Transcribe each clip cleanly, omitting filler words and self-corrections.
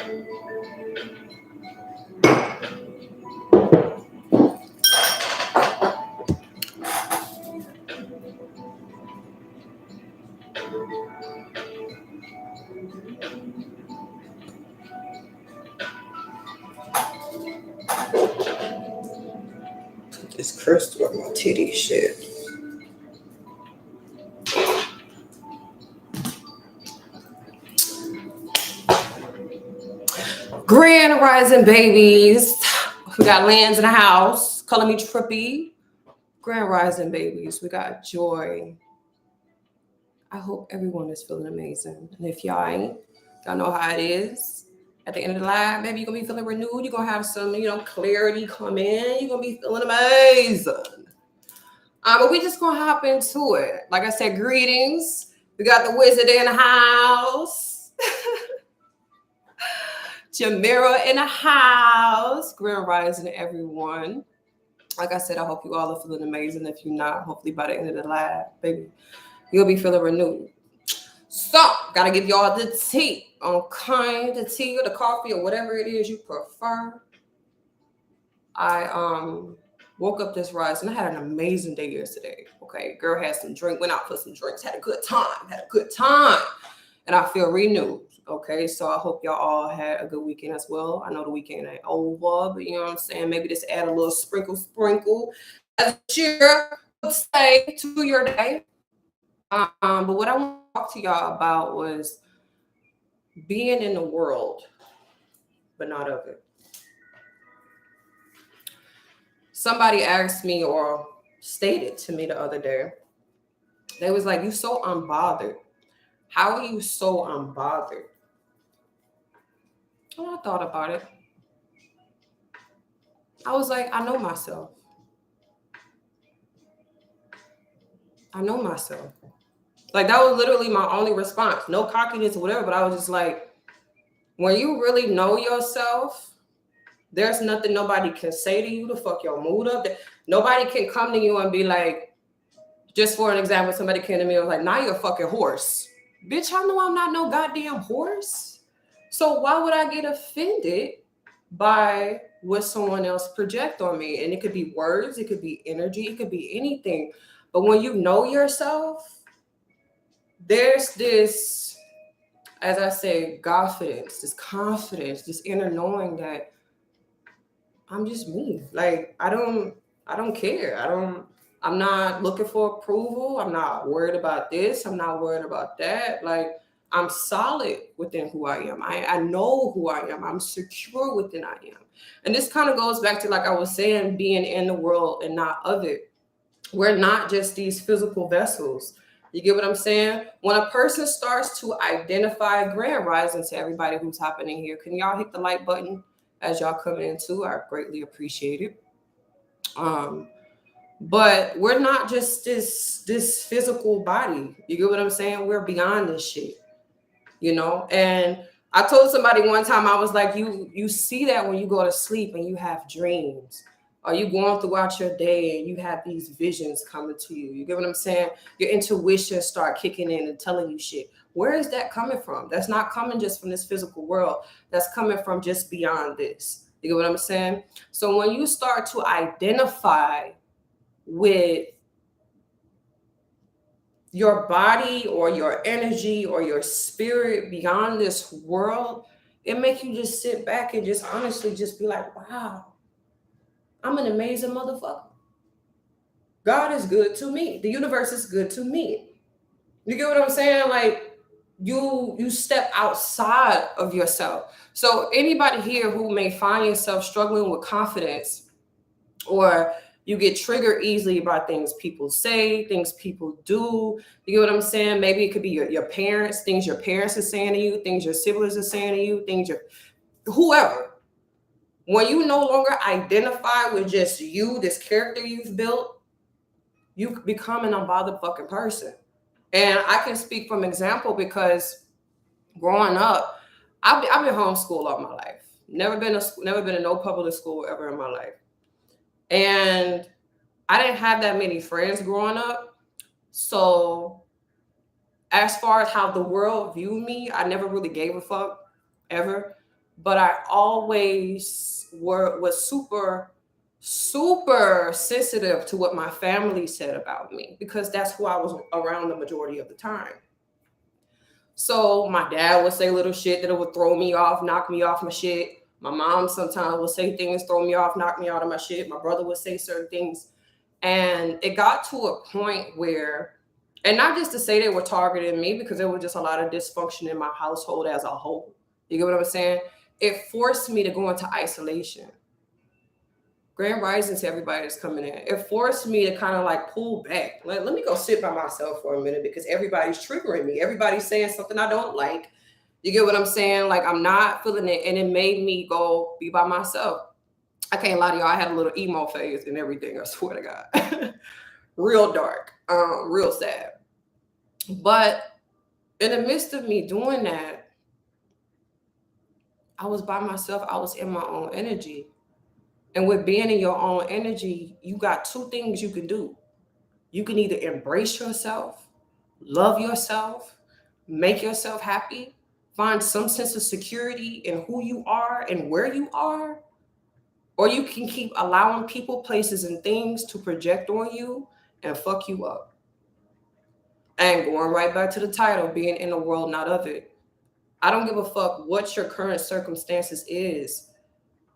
Put this crystal on my titty shit. Grand rising babies. We got Lands in the house. Calling me trippy. Grand rising babies. We got Joy. I hope everyone is feeling amazing. And if y'all ain't, y'all know how it is. At the end of the live, maybe you're going to be feeling renewed. You're going to have some, clarity come in. You're going to be feeling amazing. But we just going to hop into it. Like I said, greetings. We got the wizard in the house. Jamira in the house. Grand rising to everyone. Like I said, I hope you all are feeling amazing. If you're not, hopefully by the end of the live, baby, you'll be feeling renewed. So, gotta give y'all the tea. Okay, the tea or the coffee or whatever it is you prefer. I woke up this rising. I had an amazing day yesterday. Okay, girl had some drink, went out for some drinks, had a good time, and I feel renewed. Okay, so I hope y'all all had a good weekend as well. I know the weekend ain't over, but you know what I'm saying? Maybe just add a little sprinkle as a cheer would say to your day. But what I want to talk to y'all about was being in the world, but not of it. Somebody asked me or stated to me the other day, they was like, you so unbothered. How are you so unbothered? And I thought about it. I was like, I know myself. Like, that was literally my only response. No cockiness or whatever, but I was just like, when you really know yourself, there's nothing nobody can say to you to fuck your mood up. Nobody can come to you and be like, just for an example, somebody came to me and was like, now you're a fucking horse. Bitch, I know I'm not no goddamn horse. So why would I get offended by what someone else project on me? And it could be words, it could be energy, it could be anything. But when you know yourself, there's this, as I say, confidence, this inner knowing that I'm just me. Like, I don't care. I'm not looking for approval. I'm not worried about this. I'm not worried about that. Like, I'm solid within who I am. I know who I am. I'm secure within I am. And this kind of goes back to, like I was saying, being in the world and not of it. We're not just these physical vessels. You get what I'm saying? When a person starts to identify, grand rising to everybody who's hopping in here, can y'all hit the like button as y'all come in too? I greatly appreciate it. But we're not just this physical body. You get what I'm saying? We're beyond this shit, And I told somebody one time, I was like, you see that when you go to sleep and you have dreams. Or you going throughout your day and you have these visions coming to you. You get what I'm saying? Your intuition start kicking in and telling you shit. Where is that coming from? That's not coming just from this physical world. That's coming from just beyond this. You get what I'm saying? So when you start to identify with your body or your energy or your spirit beyond this world, it makes you just sit back and just honestly just be like, wow, I'm an amazing motherfucker. God is good to me. The universe is good to me. You get what I'm saying? Like, you step outside of yourself. So anybody here who may find yourself struggling with confidence, or you get triggered easily by things people say, things people do. You get what I'm saying? Maybe it could be your parents, things your parents are saying to you, things your siblings are saying to you, things whoever. When you no longer identify with just you, this character you've built, you become an unbothered fucking person. And I can speak from example because growing up, I've been homeschooled all my life. Never been in no public school ever in my life. And I didn't have that many friends growing up. So as far as how the world viewed me, I never really gave a fuck ever. but I always was super sensitive to what my family said about me, because that's who I was around the majority of the time. So my dad would say little shit that would throw me off, knock me off my shit. My mom sometimes would say things, throw me off, knock me out of my shit. My brother would say certain things. And it got to a point where, and not just to say they were targeting me, because there was just a lot of dysfunction in my household as a whole. You get what I'm saying? It forced me to go into isolation. Grand rising to everybody that's coming in. It forced me to kind of like pull back. Let me go sit by myself for a minute, because everybody's triggering me. Everybody's saying something I don't like. You get what I'm saying? Like, I'm not feeling it. And it made me go be by myself. I can't lie to y'all. I had a little emo phase and everything. I swear to God. Real dark, real sad. But in the midst of me doing that, I was by myself. I was in my own energy. And with being in your own energy, you got two things you can do. You can either embrace yourself, love yourself, make yourself happy, find some sense of security in who you are and where you are, or you can keep allowing people, places, and things to project on you and fuck you up. And going right back to the title, being in the world, not of it. I don't give a fuck what your current circumstances is.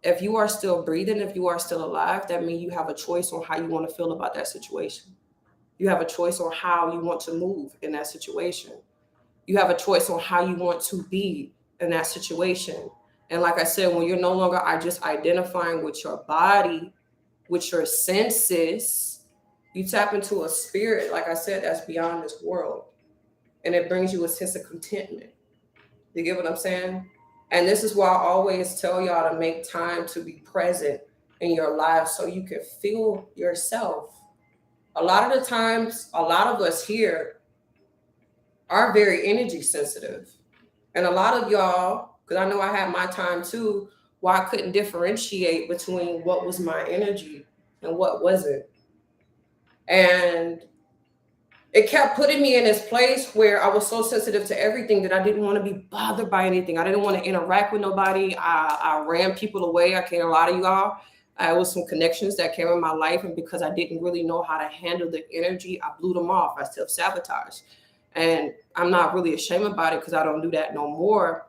If you are still breathing, if you are still alive, that means you have a choice on how you want to feel about that situation. You have a choice on how you want to move in that situation. You have a choice on how you want to be in that situation. And like I said, when you're no longer just identifying with your body, with your senses, you tap into a spirit, like I said, that's beyond this world. And it brings you a sense of contentment. You get what I'm saying? And this is why I always tell y'all to make time to be present in your life so you can feel yourself. A lot of the times, a lot of us here are very energy sensitive. And a lot of y'all, because I know I had my time too, where I couldn't differentiate between what was my energy and what wasn't. And it kept putting me in this place where I was so sensitive to everything that I didn't want to be bothered by anything. I didn't want to interact with nobody. I ran people away. I can't lie to y'all. It was some connections that came in my life, and because I didn't really know how to handle the energy, I blew them off. I self-sabotaged. And I'm not really ashamed about it because I don't do that no more.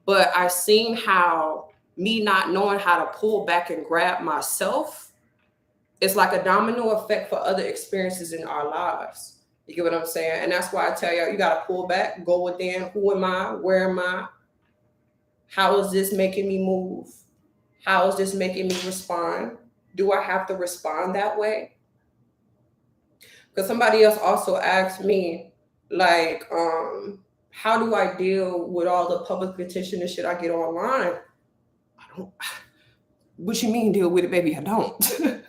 But I seen how me not knowing how to pull back and grab myself, it's like a domino effect for other experiences in our lives. You get what I'm saying? And that's why I tell y'all, you got to pull back, go within. Who am I? Where am I? How is this making me move? How is this making me respond? Do I have to respond that way? Because somebody else also asked me, like, how do I deal with all the public attention and shit I get online? I don't. What you mean deal with it, baby? I don't.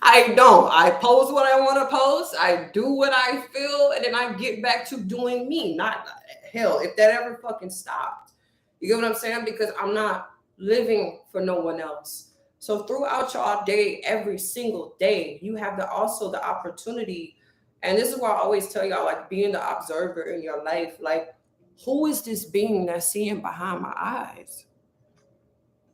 I don't. I post what I want to post. I do what I feel, and then I get back to doing me. Not hell, if that ever fucking stopped. You get what I'm saying? Because I'm not living for no one else. So throughout your day, every single day, you have also the opportunity. And this is why I always tell y'all, like, being the observer in your life. Like, who is this being that's seeing behind my eyes?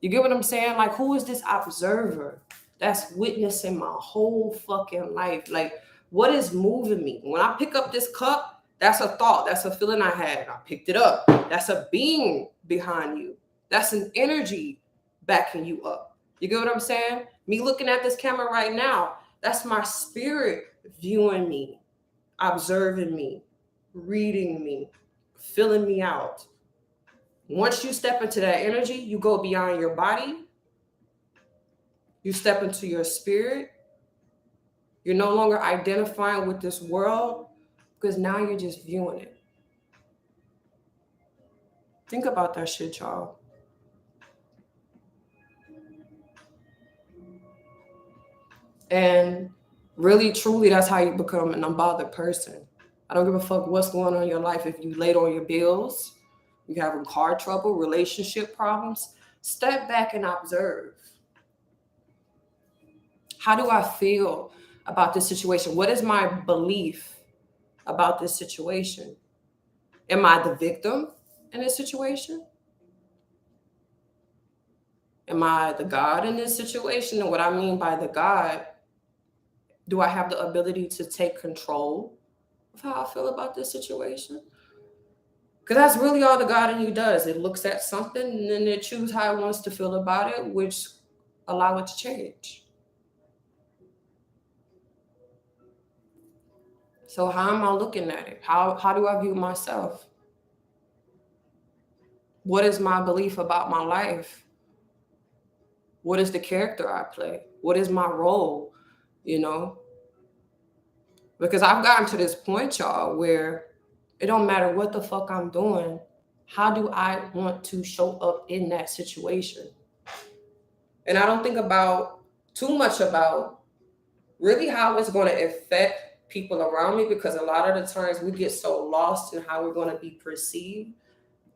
You get what I'm saying? Like, who is this observer that's witnessing my whole fucking life? Like, what is moving me? When I pick up this cup, that's a thought. That's a feeling I had. I picked it up. That's a being behind you. That's an energy backing you up. You get what I'm saying? Me looking at this camera right now, that's my spirit viewing me, observing me, reading me, filling me out. Once you step into that energy, you go beyond your body. You step into your spirit. You're no longer identifying with this world because now you're just viewing it. Think about that shit, y'all. And really, truly, that's how you become an unbothered person. I don't give a fuck what's going on in your life. If you late on your bills, you having car trouble, relationship problems, step back and observe. How do I feel about this situation? What is my belief about this situation? Am I the victim? in this situation? Am I the God in this situation? And what I mean by the God, do I have the ability to take control of how I feel about this situation? Because that's really all the God in you does. It looks at something and then it chooses how it wants to feel about it, which allow it to change. So how am I looking at it? How do I view myself? What is my belief about my life? What is the character I play? What is my role? You know? Because I've gotten to this point, y'all, where it don't matter what the fuck I'm doing. How do I want to show up in that situation? And I don't think about too much about really how it's going to affect people around me, because a lot of the times we get so lost in how we're going to be perceived,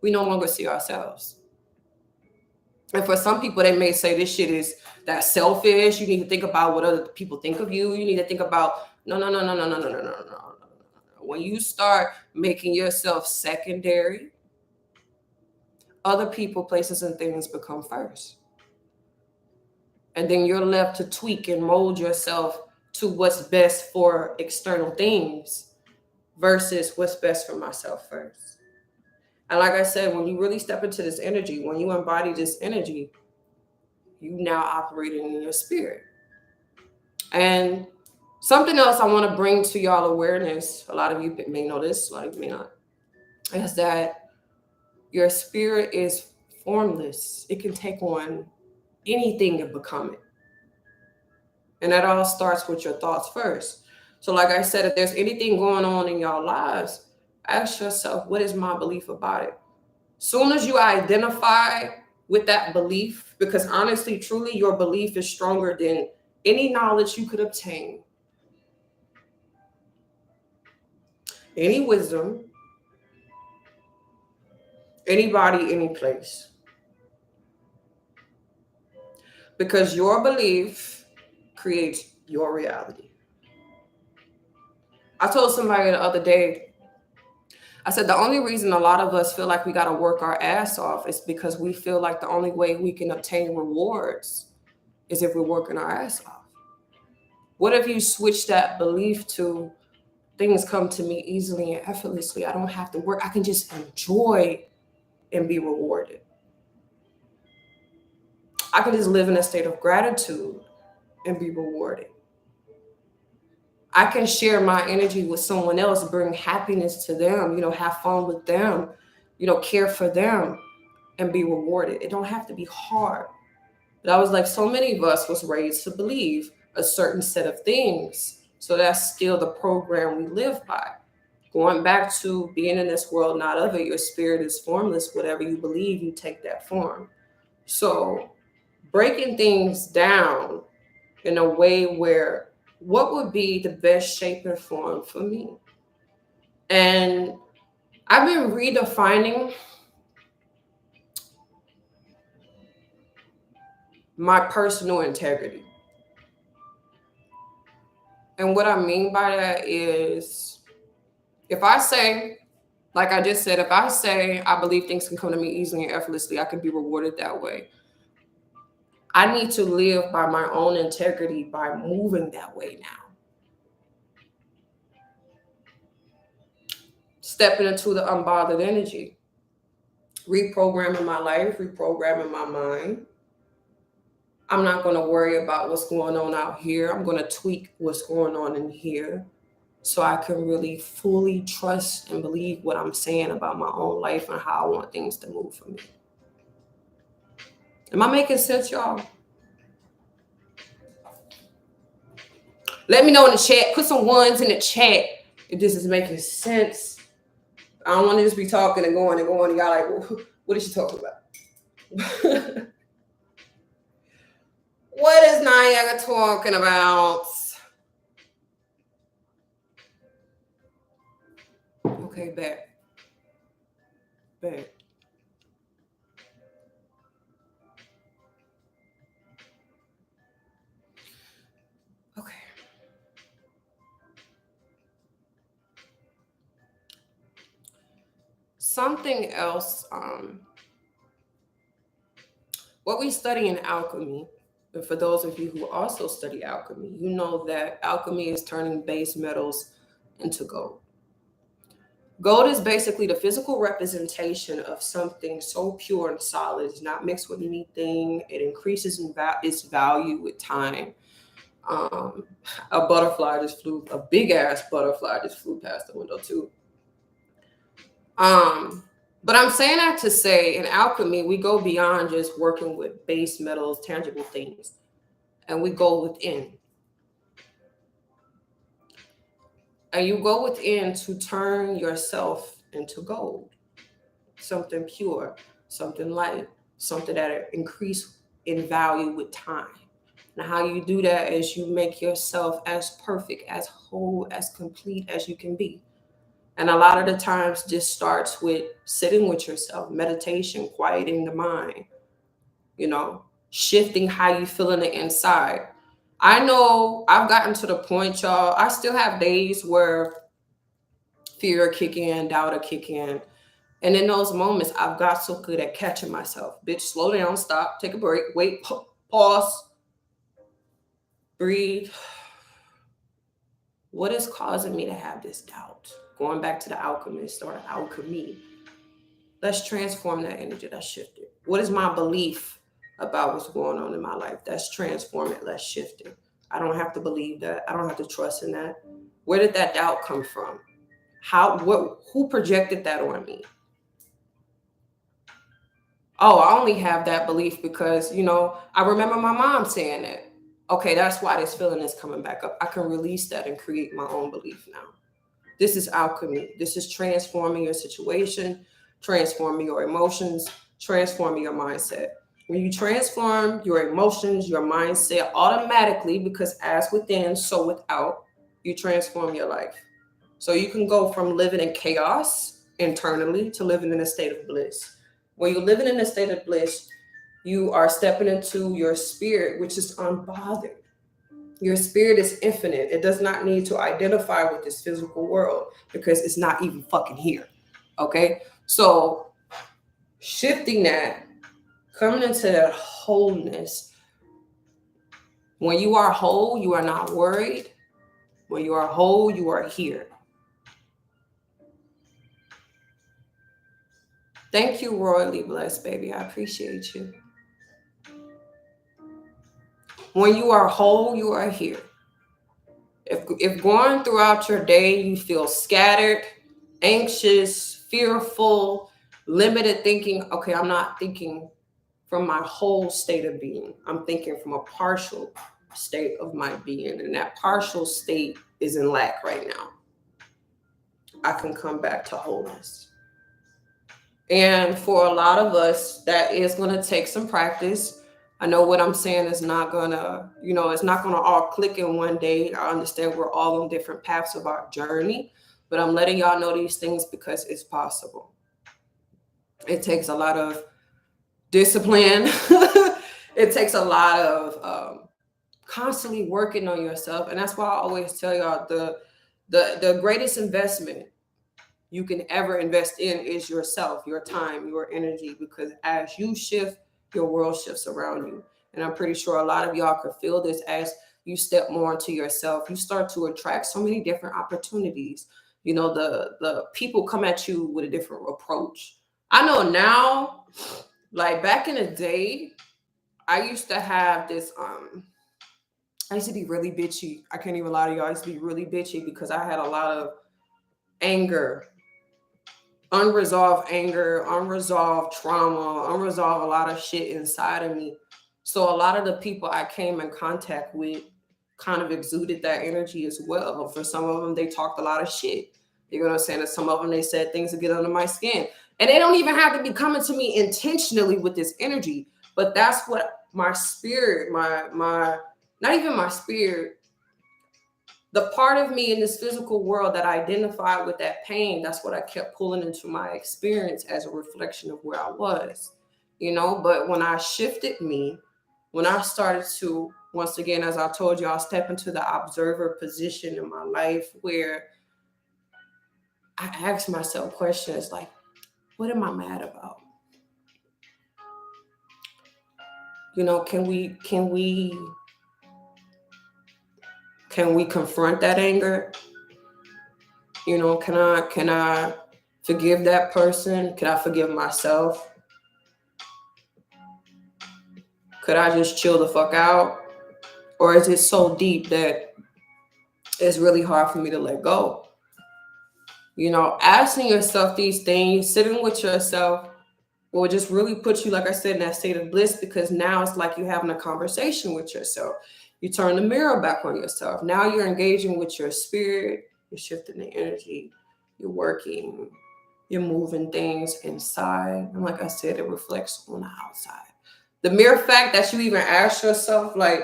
we no longer see ourselves. And for some people, they may say this shit is that selfish. You need to think about what other people think of you. You need to think about no. When you start making yourself secondary, other people, places, and things become first. And then you're left to tweak and mold yourself to what's best for external things versus what's best for myself first. And like I said, when you really step into this energy, when you embody this energy, you now operating in your spirit. And something else I want to bring to y'all awareness, a lot of you may know this, a lot of you may not, is that your spirit is formless. It can take on anything and become it. And that all starts with your thoughts first. So like I said, if there's anything going on in your lives, ask yourself, what is my belief about it? Soon as you identify with that belief, because honestly, truly, your belief is stronger than any knowledge you could obtain, any wisdom, anybody, any place. Because your belief creates your reality. I told somebody the other day, I said, the only reason a lot of us feel like we got to work our ass off is because we feel like the only way we can obtain rewards is if we're working our ass off. What if you switch that belief to things come to me easily and effortlessly? I don't have to work. I can just enjoy and be rewarded. I can just live in a state of gratitude and be rewarded. I can share my energy with someone else, bring happiness to them, have fun with them, care for them and be rewarded. It don't have to be hard. But I was like, so many of us was raised to believe a certain set of things. So that's still the program we live by. Going back to being in this world, not of it, your spirit is formless. Whatever you believe, you take that form. So breaking things down in a way where what would be the best shape and form for me? And I've been redefining my personal integrity. And what I mean by that is, if I say, like I just said, if I say I believe things can come to me easily and effortlessly, I can be rewarded that way. I need to live by my own integrity by moving that way now. Stepping into the unbothered energy. Reprogramming my life, reprogramming my mind. I'm not going to worry about what's going on out here. I'm going to tweak what's going on in here so I can really fully trust and believe what I'm saying about my own life and how I want things to move for me. Am I making sense, y'all? Let me know in the chat. Put some ones in the chat if this is making sense. I don't want to just be talking and going and going. And y'all like, what is she talking about? What is Naya talking about? Okay, back. Okay. something else, what we study in alchemy, and for those of you who also study alchemy, you know that alchemy is turning base metals into gold. Gold is basically the physical representation of something so pure and solid. It's not mixed with anything. It increases in its value with time. Um, a big ass butterfly just flew past the window too. But I'm saying that to say in alchemy, we go beyond just working with base metals, tangible things, and we go within. And you go within to turn yourself into gold, something pure, something light, something that increase in value with time. And how you do that is you make yourself as perfect, as whole, as complete as you can be. And a lot of the times this starts with sitting with yourself, meditation, quieting the mind, shifting how you feel in the inside. I know I've gotten to the point, y'all, I still have days where fear kick in, doubt will kick in. And in those moments, I've got so good at catching myself. Bitch, slow down, stop, take a break, wait, pause, breathe. What is causing me to have this doubt? Going back to the alchemist or the alchemy. Let's transform that energy. Let's shift it. What is my belief about what's going on in my life? Let's transform it. Let's shift it. I don't have to believe that. I don't have to trust in that. Where did that doubt come from? Who projected that on me? Oh, I only have that belief because, I remember my mom saying that. Okay, that's why this feeling is coming back up. I can release that and create my own belief now. This is alchemy. This is transforming your situation, transforming your emotions, transforming your mindset. When you transform your emotions, your mindset automatically, because as within, so without, you transform your life. So you can go from living in chaos internally to living in a state of bliss. When you're living in a state of bliss, you are stepping into your spirit, which is unbothered. Your spirit is infinite. It does not need to identify with this physical world because it's not even fucking here. Okay? So shifting that, coming into that wholeness. When you are whole, you are not worried. When you are whole, you are here. Thank you, royally blessed, baby. I appreciate you. When you are whole, you are here. If going throughout your day, you feel scattered, anxious, fearful, limited thinking, okay, I'm not thinking from my whole state of being. I'm thinking from a partial state of my being. And that partial state is in lack right now. I can come back to wholeness. And for a lot of us, that is going to take some practice. I know what I'm saying is not going to, it's not going to all click in one day. I understand we're all on different paths of our journey, but I'm letting y'all know these things because it's possible. It takes a lot of discipline. It takes a lot of constantly working on yourself. And that's why I always tell y'all the greatest investment you can ever invest in is yourself, your time, your energy, because as you shift, your world shifts around you. And I'm pretty sure a lot of y'all could feel this as you step more into yourself. You start to attract so many different opportunities. The people come at you with a different approach. I know now, like back in the day, I used to have this, I used to be really bitchy. I can't even lie to y'all. I used to be really bitchy because I had a lot of anger, unresolved trauma, unresolved a lot of shit inside of me. So a lot of the people I came in contact with kind of exuded that energy as well. For some of them, they talked a lot of shit. You know what I'm saying? And some of them, they said things that get under my skin. And they don't even have to be coming to me intentionally with this energy. But that's what my spirit, not even my spirit, the part of me in this physical world that identified with that pain, that's what I kept pulling into my experience as a reflection of where I was, But when I shifted me, when I started to, once again, as I told you, I'll step into the observer position in my life where I ask myself questions like, What am I mad about? You know, can we confront that anger? You know, can I forgive that person? Can I forgive myself? Could I just chill the fuck out? Or is it so deep that it's really hard for me to let go? You know, asking yourself these things, sitting with yourself, will just really put you, like I said, in that state of bliss, because now it's like you're having a conversation with yourself. You turn the mirror back on yourself. Now you're engaging with your spirit, you're shifting the energy, you're working, you're moving things inside. And like I said, it reflects on the outside. The mere fact that you even ask yourself, like,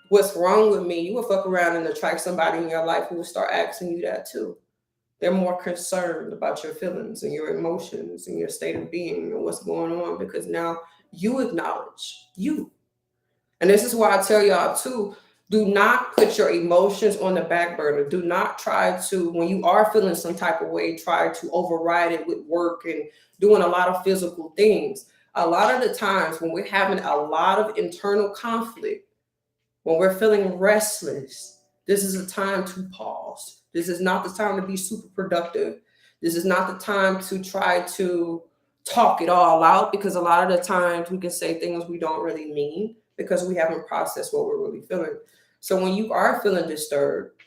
what's wrong with me? You will fuck around and attract somebody in your life who will start asking you that too. They're more concerned about your feelings and your emotions and your state of being and what's going on, because now you acknowledge you. And this is why I tell y'all too, do not put your emotions on the back burner. Do not try to, when you are feeling some type of way, try to override it with work and doing a lot of physical things. A lot of the times when we're having a lot of internal conflict, when we're feeling restless, this is a time to pause. This is not the time to be super productive. This is not the time to try to talk it all out, because a lot of the times we can say things we don't really mean because we haven't processed what we're really feeling. So when you are feeling disturbed,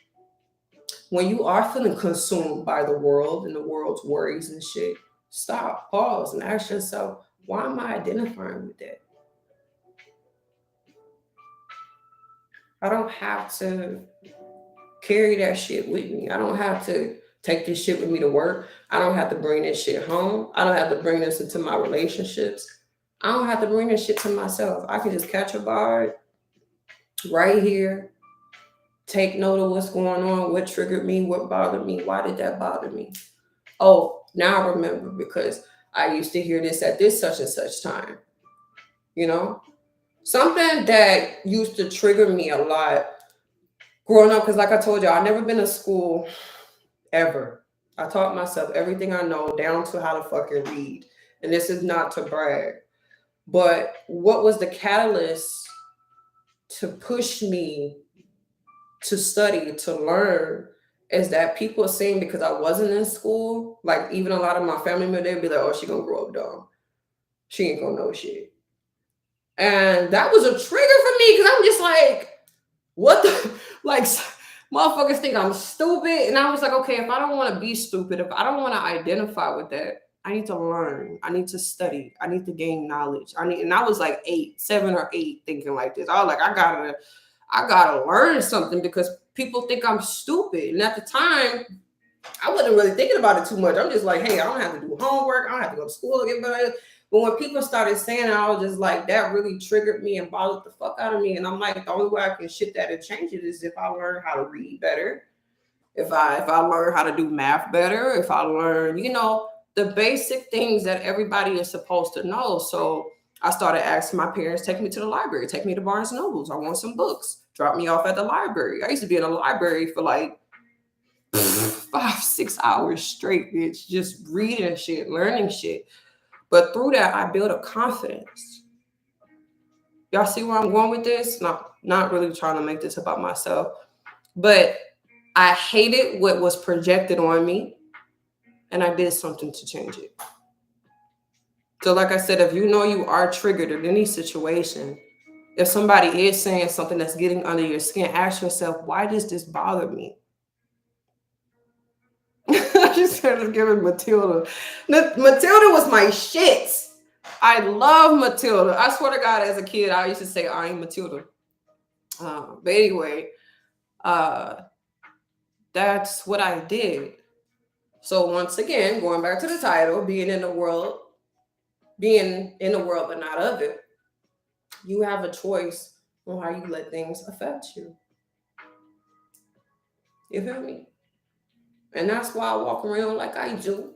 when you are feeling consumed by the world and the world's worries and shit, stop, pause, and ask yourself, why am I identifying with that? I don't have to carry that shit with me. I don't have to take this shit with me to work. I don't have to bring this shit home. I don't have to bring this into my relationships. I don't have to bring this shit to myself. I can just catch a vibe right here, take note of what's going on, what triggered me, what bothered me, why did that bother me? Oh, now I remember, because I used to hear this at this such and such time. You know? Something that used to trigger me a lot growing up, because like I told you, I've never been to school ever. I taught myself everything I know down to how to fucking read. And this is not to brag. But what was the catalyst to push me to study, to learn, is that people seeing, because I wasn't in school, like even a lot of my family members, they'd be like, oh, she gonna grow up dumb. She ain't gonna know shit. And that was a trigger for me, because I'm just like, what the, like, motherfuckers think I'm stupid. And I was like, okay, if I don't want to be stupid, if I don't want to identify with that, I need to learn. I need to study. I need to gain knowledge. And I was like 7 or 8 thinking like this. I was like, I gotta learn something, because people think I'm stupid. And at the time, I wasn't really thinking about it too much. I'm just like, hey, I don't have to do homework. I don't have to go to school again. But when people started saying it, I was just like, that really triggered me and bothered the fuck out of me. And I'm like, the only way I can shift that and change it is if I learn how to read better, if I learn how to do math better, if I learn, the basic things that everybody is supposed to know. So I started asking my parents, take me to the library, take me to Barnes and Nobles. I want some books. Drop me off at the library. I used to be in a library for like 5-6 hours straight, bitch, just reading shit, learning shit. But through that, I built a confidence. Y'all see where I'm going with this? Not really trying to make this about myself, but I hated what was projected on me, and I did something to change it. So like I said, if you know you are triggered in any situation, if somebody is saying something that's getting under your skin, ask yourself, why does this bother me? I just started giving Matilda. Matilda was my shit. I love Matilda. I swear to God, as a kid, I used to say, I ain't Matilda. But anyway, that's what I did. So once again, going back to the title, being in the world but not of it, you have a choice on how you let things affect you. You feel me? And that's why I walk around like I do.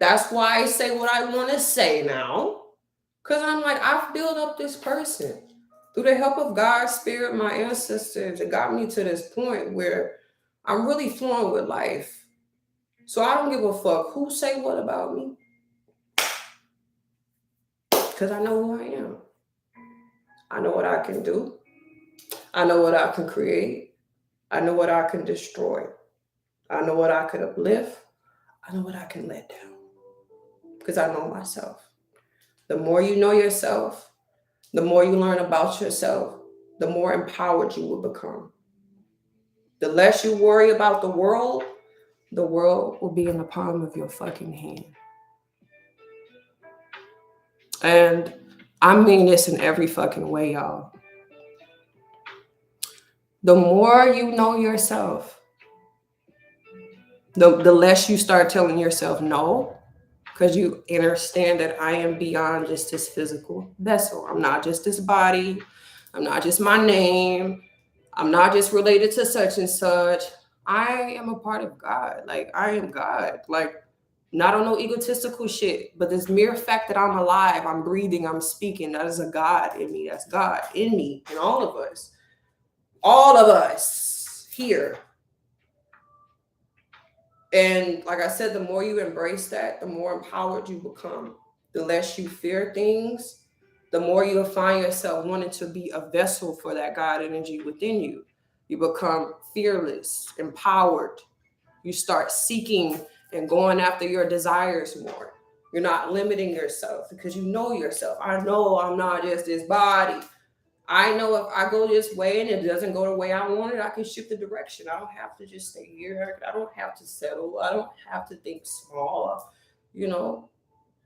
That's why I say what I want to say now. Because I'm like, I've built up this person. Through the help of God's spirit, my ancestors, it got me to this point where I'm really flowing with life. So I don't give a fuck who say what about me. Because I know who I am. I know what I can do. I know what I can create. I know what I can destroy. I know what I can uplift. I know what I can let down. Because I know myself. The more you know yourself, the more you learn about yourself, the more empowered you will become. The less you worry about the world will be in the palm of your fucking hand. And I mean this in every fucking way, y'all. The more you know yourself, the less you start telling yourself no, because you understand that I am beyond just this physical vessel. I'm not just this body. I'm not just my name. I'm not just related to such and such. I am a part of God. Like, I am God. Like, not on no egotistical shit, but this mere fact that I'm alive, I'm breathing, I'm speaking, that is a God in me. That's God in me, in all of us. All of us here. And like I said, the more you embrace that, the more empowered you become. The less you fear things, the more you'll find yourself wanting to be a vessel for that God energy within you. You become fearless, empowered. You start seeking and going after your desires more. You're not limiting yourself because you know yourself. I know I'm not just this body. I know if I go this way and it doesn't go the way I want it, I can shift the direction. I don't have to just stay here. I don't have to settle. I don't have to think small. You know,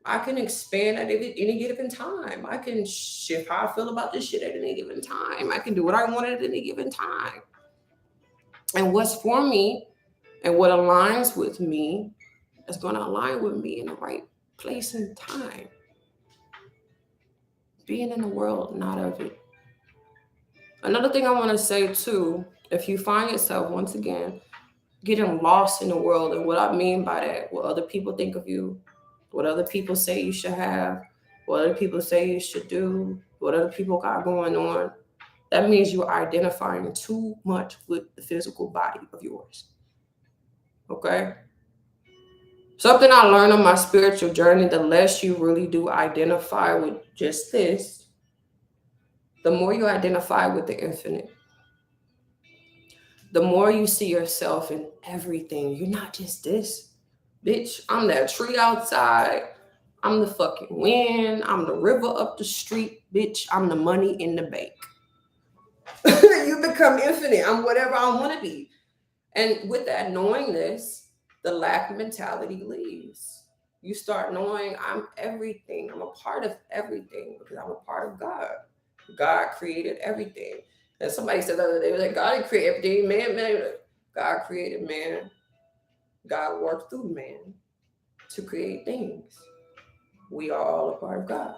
I can expand at any given time. I can shift how I feel about this shit at any given time. I can do what I want at any given time. And what's for me and what aligns with me is going to align with me in the right place and time. Being in the world, not of it. Another thing I want to say too, if you find yourself once again getting lost in the world, and what I mean by that, what other people think of you, what other people say you should have, what other people say you should do, what other people got going on, that means you're identifying too much with the physical body of yours. Okay? Something I learned on my spiritual journey, the less you really do identify with just this, the more you identify with the infinite. The more you see yourself in everything. You're not just this. Bitch, I'm that tree outside. I'm the fucking wind. I'm the river up the street. Bitch, I'm the money in the bank. You become infinite. I'm whatever I want to be. And with that knowing this, the lack mentality leaves. You start knowing I'm everything. I'm a part of everything because I'm a part of God. God created everything. And somebody said the other day, like, God didn't create everything. Man. God created man. God worked through man to create things. We are all a part of God.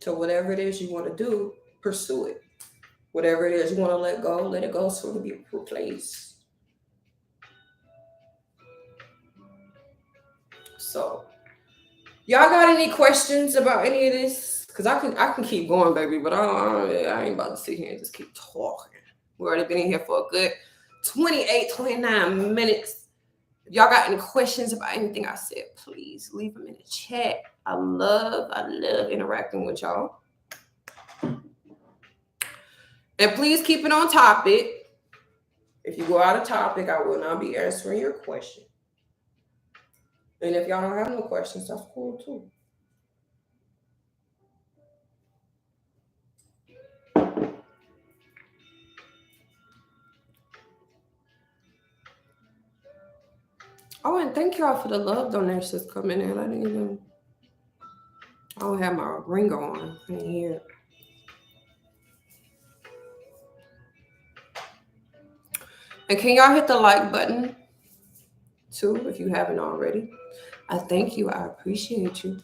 So whatever it is you want to do, pursue it. Whatever it is you want to let it go so it can be replaced. So, y'all got any questions about any of this? Because I can keep going, baby, but I ain't about to sit here and just keep talking. We've already been in here for a good 29 minutes. If y'all got any questions about anything I said, please leave them in the chat. I love interacting with y'all. And please keep it on topic. If you go out of topic, I will not be answering your question. And if y'all don't have no questions, that's cool too. Oh, and thank y'all for the love donations coming in. I don't have my ring on in here. And can y'all hit the like button too if you haven't already? I thank you. I appreciate you.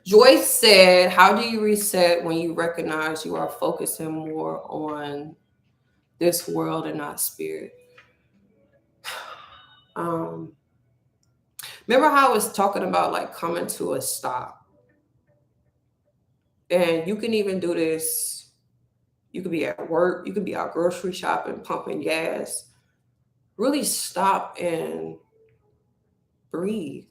Joyce said, how do you reset when you recognize you are focusing more on this world and not spirit? Remember how I was talking about like coming to a stop? And you can even do this. You could be at work. You could be out grocery shopping, pumping gas. Really stop and breathe.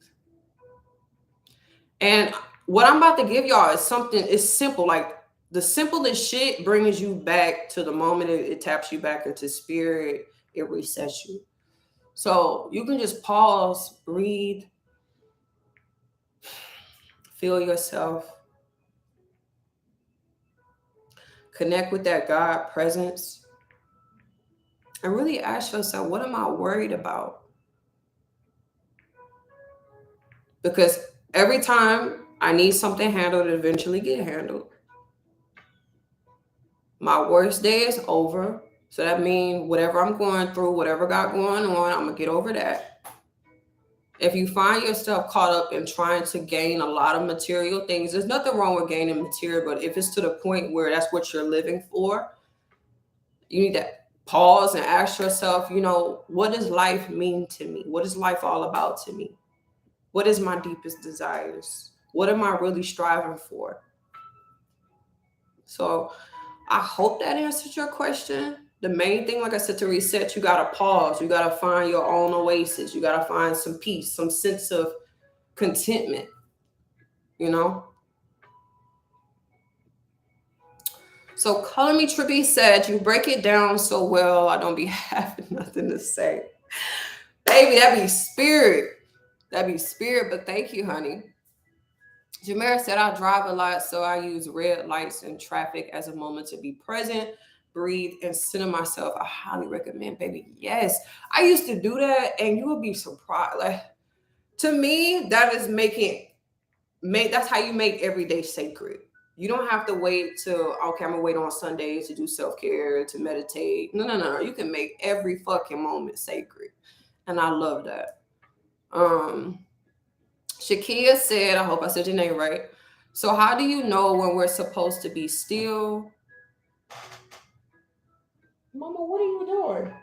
And what I'm about to give y'all is something, it's simple. Like the simplest shit brings you back to the moment. It taps you back into spirit. It resets you. So you can just pause, breathe, feel yourself, connect with that God presence, and really ask yourself, what am I worried about? Because every time I need something handled, it eventually get handled. My worst day is over. So that means whatever I'm going through, whatever got going on, I'm going to get over that. If you find yourself caught up in trying to gain a lot of material things, there's nothing wrong with gaining material, but if it's to the point where that's what you're living for, you need to pause and ask yourself, what does life mean to me? What is life all about to me? What is my deepest desires? What am I really striving for? So I hope that answered your question. The main thing, like I said, to reset, you got to pause. You got to find your own oasis. You got to find some peace, some sense of contentment, So Color Me Trippy said, you break it down so well, I don't be having nothing to say. Baby, that be spirit. That be spirit, but thank you, honey. Jamera said, I drive a lot, so I use red lights and traffic as a moment to be present, breathe, and center myself. I highly recommend, baby. Yes, I used to do that, and you would be surprised. Like, to me, that is that's how you make every day sacred. You don't have to wait till, okay, I'm gonna wait on Sundays to do self-care, to meditate. No. You can make every fucking moment sacred. And I love that. Shakia said, I hope I said your name right. So how do you know when we're supposed to be still? Mama, what are you doing?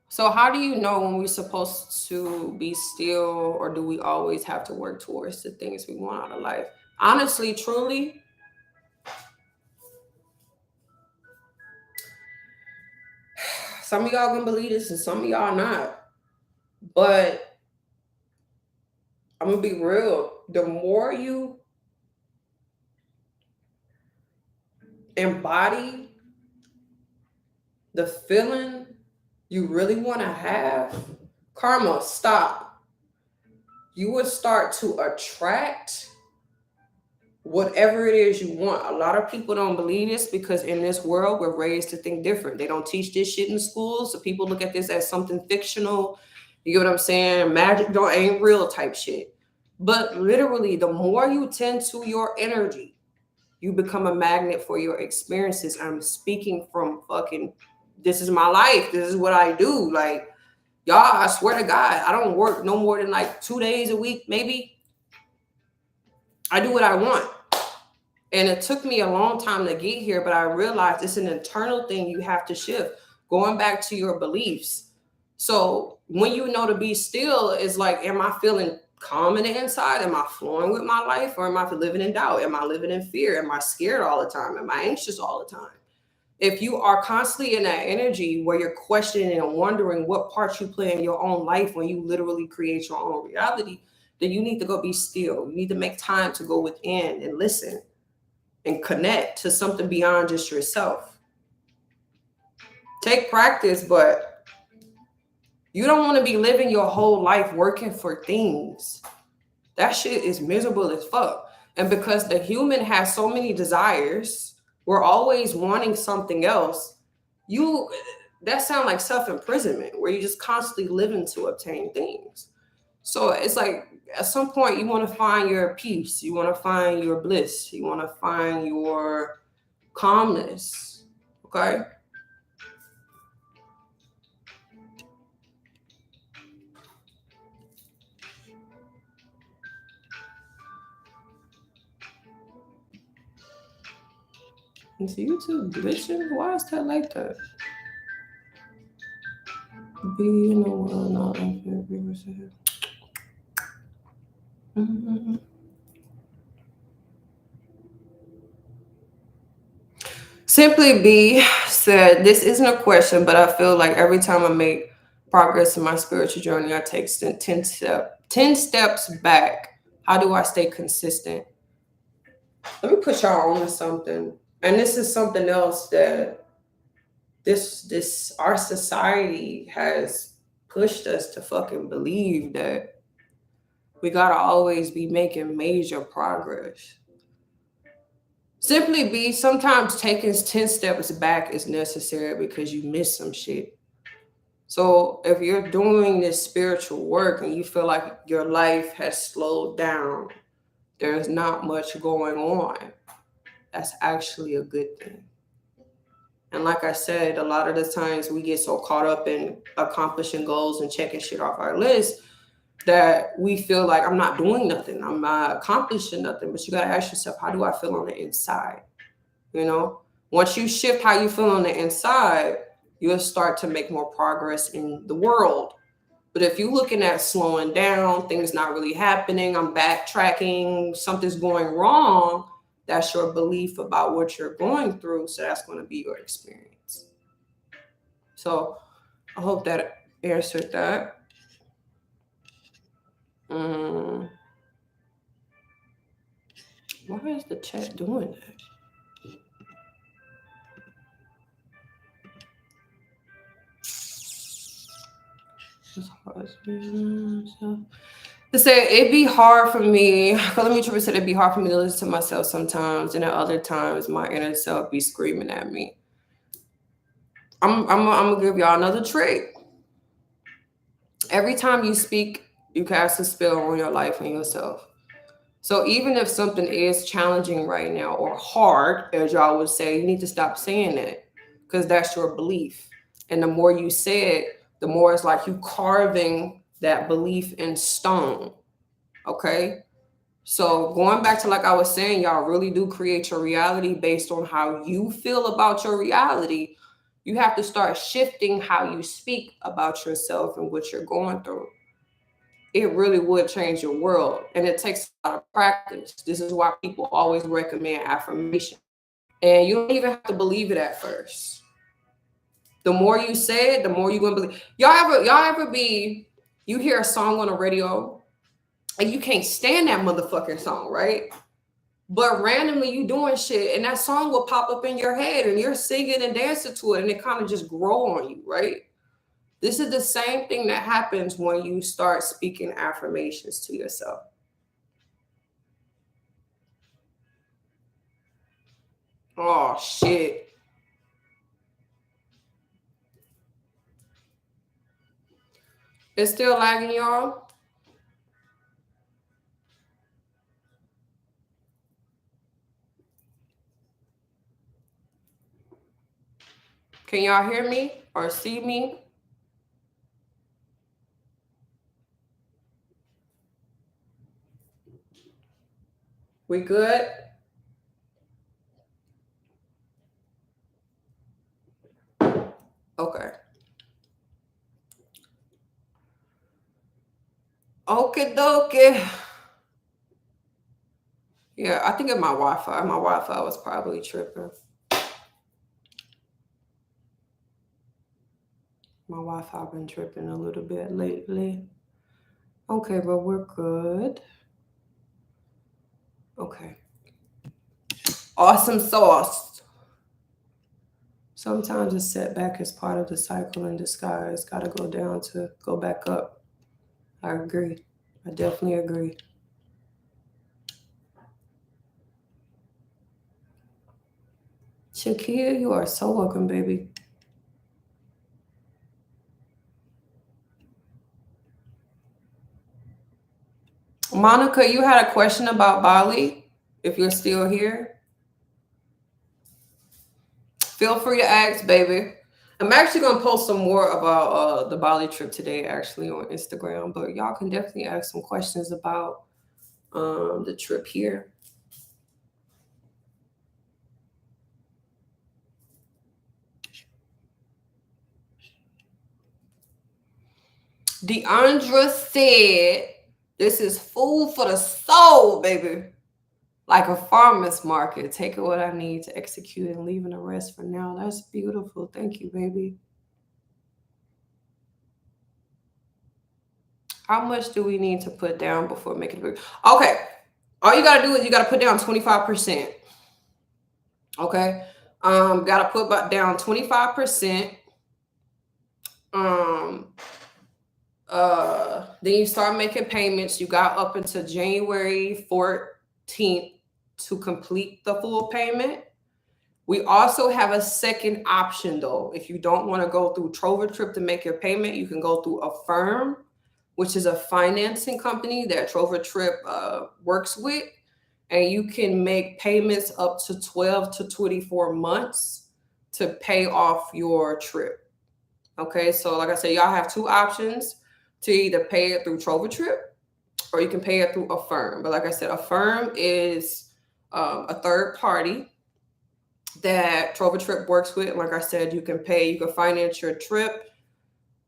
So how do you know when we're supposed to be still, or do we always have to work towards the things we want out of life? Honestly, truly, some of y'all gonna believe this and some of y'all not. But I'm gonna be real. The more you embody the feeling you really want to have, karma, stop. You would start to attract whatever it is you want. A lot of people don't believe this because in this world, we're raised to think different. They don't teach this shit in school. So people look at this as something fictional. You get what I'm saying? Magic ain't real type shit. But literally, the more you tend to your energy, you become a magnet for your experiences. I'm speaking from fucking, this is my life. This is what I do. Like, y'all, I swear to God, I don't work no more than like 2 days a week, maybe. I do what I want. And it took me a long time to get here, but I realized it's an internal thing you have to shift, going back to your beliefs. So when you know to be still, is like, am I feeling calm in the inside? Am I flowing with my life? Or am I living in doubt? Am I living in fear? Am I scared all the time? Am I anxious all the time? If you are constantly in that energy where you're questioning and wondering what part you play in your own life when you literally create your own reality, then you need to go be still. You need to make time to go within and listen and connect to something beyond just yourself. Take practice, but you don't want to be living your whole life working for things. That shit is miserable as fuck. And because the human has so many desires, we're always wanting something else. That sounds like self-imprisonment, where you're just constantly living to obtain things. So it's like, at some point, you want to find your peace. You want to find your bliss. You want to find your calmness. Okay? Is YouTube glitching? Why is that like that? Be in the world, not Simply B said, this isn't a question, but I feel like every time I make progress in my spiritual journey, I take 10 steps back How do I stay consistent? Let me put y'all on to something. And this is something else that this our society has pushed us to fucking believe, that we gotta always be making major progress. Simply be sometimes taking 10 steps back is necessary because you missed some shit. So if you're doing this spiritual work and you feel like your life has slowed down, there's not much going on, that's actually a good thing. And like I said, a lot of the times we get so caught up in accomplishing goals and checking shit off our list that we feel like I'm not doing nothing, I'm not accomplishing nothing. But you got to ask yourself, how do I feel on the inside? You know, once you shift how you feel on the inside, you'll start to make more progress in the world. But if you're looking at slowing down, things not really happening, I'm backtracking, something's going wrong, that's your belief about what you're going through. So that's going to be your experience. So I hope that answered that. Why is the chat doing that? They said it'd be hard for me. Let me said it'd be hard for me to listen to myself sometimes, and at other times my inner self be screaming at me. I'm gonna give y'all another trick. Every time you speak, you cast a spell on your life and yourself. So even if something is challenging right now or hard, as y'all would say, you need to stop saying that, because that's your belief. And the more you say it, the more it's like you carving that belief in stone. Okay? So going back to like I was saying, y'all really do create your reality based on how you feel about your reality. You have to start shifting how you speak about yourself and what you're going through. It really would change your world. And it takes a lot of practice. This is why people always recommend affirmation. And you don't even have to believe it at first. The more you say it, the more you're gonna believe. Y'all ever be, you hear a song on the radio and you can't stand that motherfucking song, right? But randomly you doing shit and that song will pop up in your head and you're singing and dancing to it and it kind of just grow on you, right? This is the same thing that happens when you start speaking affirmations to yourself. Oh, shit. It's still lagging, y'all? Can y'all hear me or see me? We good? Okay. Okie dokie. Yeah, I think it's my Wi-Fi. My Wi-Fi was probably tripping. My Wi-Fi been tripping a little bit lately. Okay, but we're good. Okay. Awesome sauce. Sometimes a setback is part of the cycle in disguise. Gotta go down to go back up. I agree. I definitely agree. Shakia, you are so welcome, baby. Monica, you had a question about Bali. If you're still here, feel free to ask, baby. I'm actually gonna post some more about the Bali trip today, actually on Instagram. But y'all can definitely ask some questions about the trip here. Deandra said, "This is food for the soul, baby. Like a farmer's market. Taking what I need to execute and leaving the rest for now." That's beautiful. Thank you, baby. How much do we need to put down before making it? Okay. All you got to do is you got to put down 25%. Okay. Got to put down 25%. Then you start making payments. You got up until January 14th to complete the full payment. We also have a second option though. If you don't want to go through Trover Trip to make your payment, you can go through Affirm, which is a financing company that Trover Trip works with. And you can make payments up to 12 to 24 months to pay off your trip. Okay, so like I said, y'all have two options to either pay it through Trover Trip or you can pay it through Affirm. But like I said, Affirm is a third party that Trover Trip works with. And like I said, you can finance your trip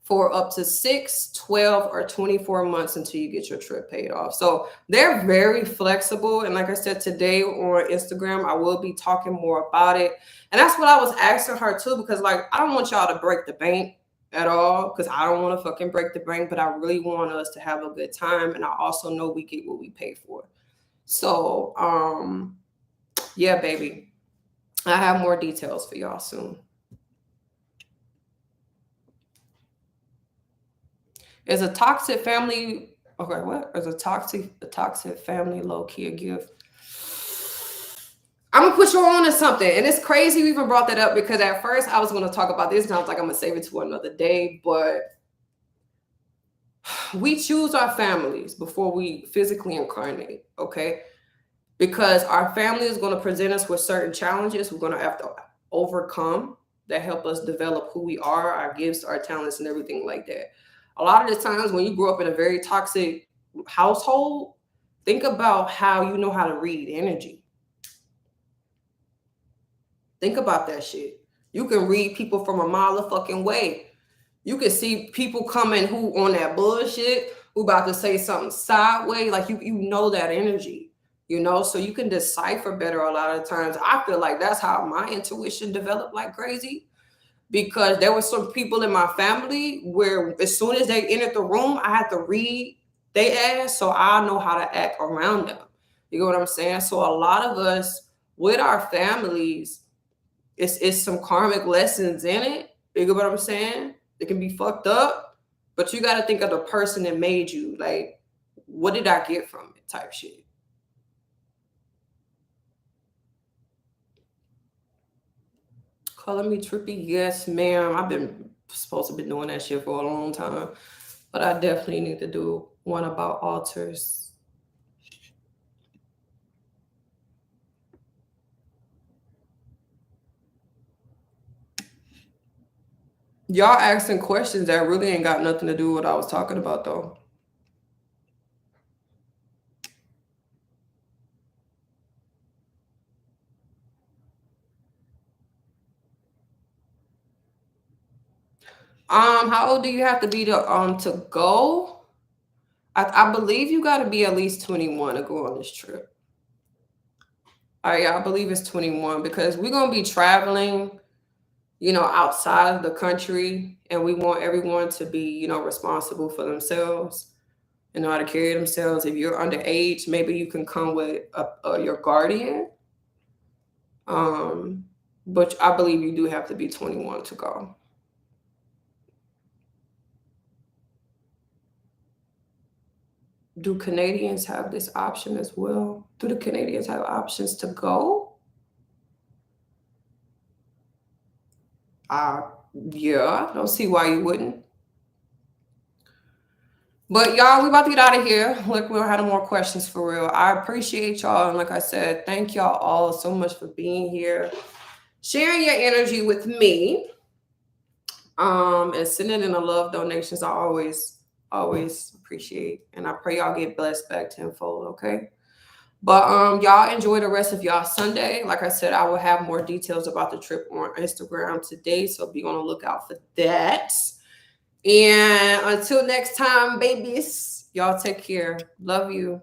for up to 6, 12, or 24 months until you get your trip paid off. So they're very flexible. And like I said, today on Instagram, I will be talking more about it. And that's what I was asking her too, because like, I don't want y'all to break the bank at all, because I don't want to fucking break the bank, but I really want us to have a good time. And I also know we get what we pay for. So, yeah, baby, I have more details for y'all soon. Is a toxic family, okay, what? Is a toxic family low-key a gift? I'm gonna put you on to something. And it's crazy we even brought that up because at first I was gonna talk about this and I was like, I'm gonna save it to another day. But we choose our families before we physically incarnate, okay? Because our family is gonna present us with certain challenges we're gonna have to overcome that help us develop who we are, our gifts, our talents, and everything like that. A lot of the times when you grow up in a very toxic household, think about how you know how to read energy. Think about that shit. You can read people from a mile of fucking way. You can see people coming who on that bullshit, who about to say something sideways. Like you know that energy, you know? So you can decipher better a lot of times. I feel like that's how my intuition developed like crazy. Because there were some people in my family where as soon as they entered the room, I had to read their ass so I know how to act around them. You know what I'm saying? So a lot of us with our families, it's some karmic lessons in it. You know what I'm saying? It can be fucked up, but you got to think of the person that made you. Like, what did I get from it type shit? Calling me trippy? Yes, ma'am. I've been supposed to be doing that shit for a long time, but I definitely need to do one about altars. Y'all asking questions that really ain't got nothing to do with what I was talking about, though. How old do you have to be to go? I believe you got to be at least 21 to go on this trip. All right, I believe it's 21 because we're gonna be traveling, you know, outside of the country, and we want everyone to be, you know, responsible for themselves and know how to carry themselves. If you're underage, maybe you can come with your guardian. But I believe you do have to be 21 to go. Do Canadians have this option as well? Do the Canadians have options to go? Yeah, I don't see why you wouldn't. But y'all, we about to get out of here. Look, we don't have no more questions for real. I appreciate y'all. And like I said, thank y'all all so much for being here, sharing your energy with me, and sending in the love donations. I always appreciate. And I pray y'all get blessed back tenfold, okay? But y'all enjoy the rest of y'all Sunday. Like I said, I will have more details about the trip on Instagram today, so be on the lookout for that. And until next time, babies, y'all take care. Love you.